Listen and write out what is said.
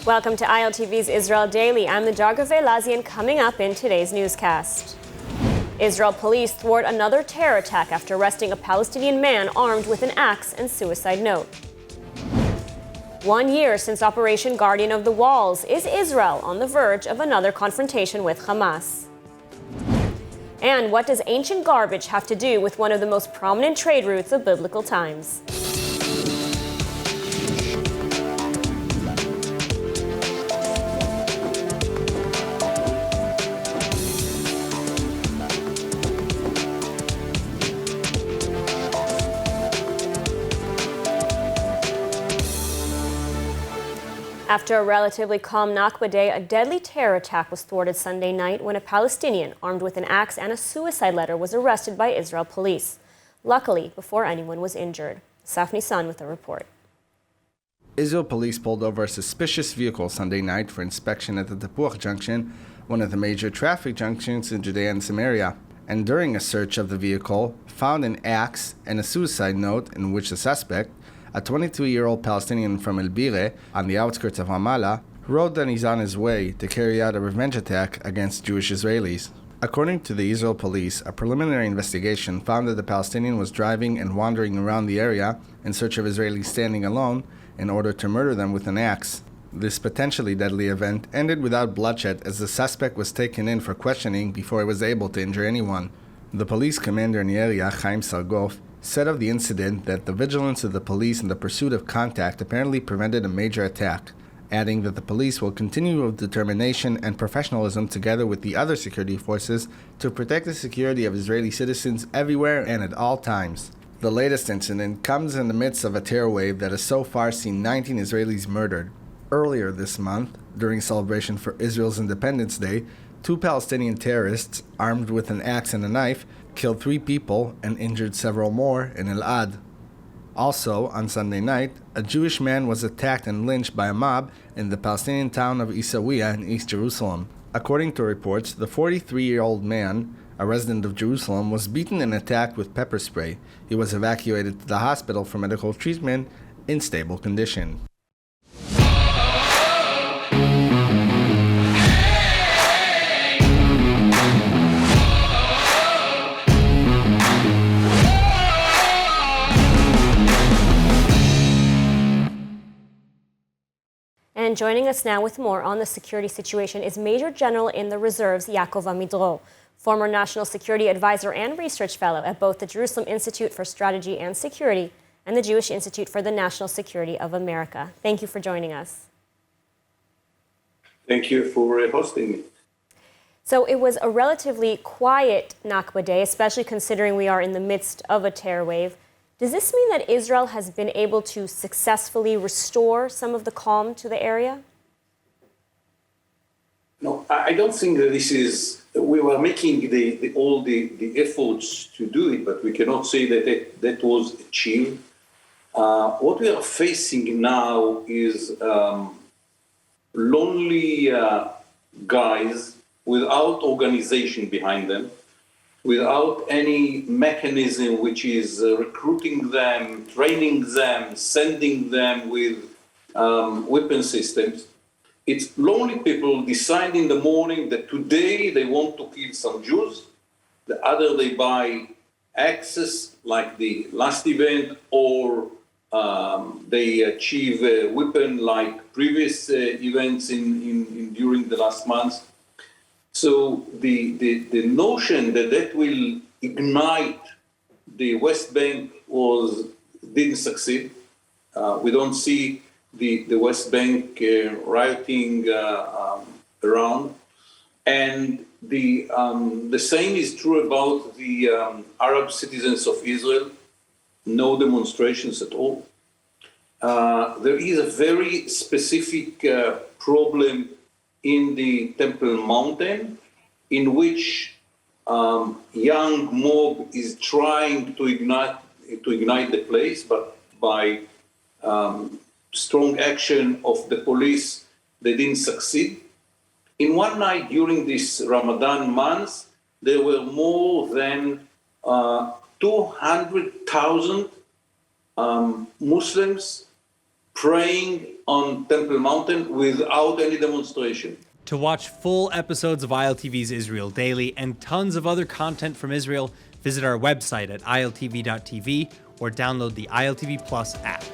Welcome to ILTV's Israel Daily. I'm the Dargave Lazian. Coming up in today's newscast. Israel police thwart another terror attack after arresting a Palestinian man armed with an axe and suicide note. 1 year since Operation Guardian of the Walls, is Israel on the verge of another confrontation with Hamas? And what does ancient garbage have to do with one of the most prominent trade routes of biblical times? After a relatively calm Nakba day, a deadly terror attack was thwarted Sunday night when a Palestinian armed with an axe and a suicide letter was arrested by Israel police. Luckily, before anyone was injured. Safni San with a report. Israel police pulled over a suspicious vehicle Sunday night for inspection at the thwart junction, one of the major traffic junctions in Judea and Samaria, and during a search of the vehicle, found an axe and a suicide note in which the suspect, a 22-year-old Palestinian from El Bire, on the outskirts of Ramallah, wrote that he's on his way to carry out a revenge attack against Jewish Israelis. According to the Israel police, a preliminary investigation found that the Palestinian was driving and wandering around the area in search of Israelis standing alone in order to murder them with an axe. This potentially deadly event ended without bloodshed as the suspect was taken in for questioning before he was able to injure anyone. The police commander in the area, Chaim Sargoff, said of the incident that the vigilance of the police in the pursuit of contact apparently prevented a major attack, adding that the police will continue with determination and professionalism together with the other security forces to protect the security of Israeli citizens everywhere and at all times. The latest incident comes in the midst of a terror wave that has so far seen 19 Israelis murdered. Earlier this month, during celebration for Israel's Independence Day, 2 Palestinian terrorists, armed with an axe and a knife, killed 3 people and injured several more in El Ad. Also, on Sunday night, a Jewish man was attacked and lynched by a mob in the Palestinian town of Isawiya in East Jerusalem. According to reports, the 43-year-old man, a resident of Jerusalem, was beaten and attacked with pepper spray. He was evacuated to the hospital for medical treatment in stable condition. And joining us now with more on the security situation is Major General in the Reserves, Yaakov Amidro, former National Security Advisor and Research Fellow at both the Jerusalem Institute for Strategy and Security and the Jewish Institute for the National Security of America. Thank you for joining us. Thank you for hosting me. So it was a relatively quiet Nakba day, especially considering we are in the midst of a terror wave. Does this mean that Israel has been able to successfully restore some of the calm to the area? No, I don't think that this is. We were making all the efforts to do it, but we cannot say that was achieved. What we are facing now is lonely guys without organization behind them, without any mechanism which is recruiting them, training them, sending them with weapon systems. It's lonely people decide in the morning that today they want to kill some Jews, the other they buy access like the last event, or they achieve a weapon like previous events during the last months. So the notion that will ignite the West Bank didn't succeed. We don't see the West Bank rioting around, and the same is true about the Arab citizens of Israel. No demonstrations at all. There is a very specific problem in the Temple Mountain, in which young mob is trying to ignite the place, but by strong action of the police, they didn't succeed. In one night during this Ramadan month, there were more than 200,000 Muslims praying on Temple Mountain without any demonstration. To watch full episodes of ILTV's Israel Daily and tons of other content from Israel, visit our website at iltv.tv or download the ILTV Plus app.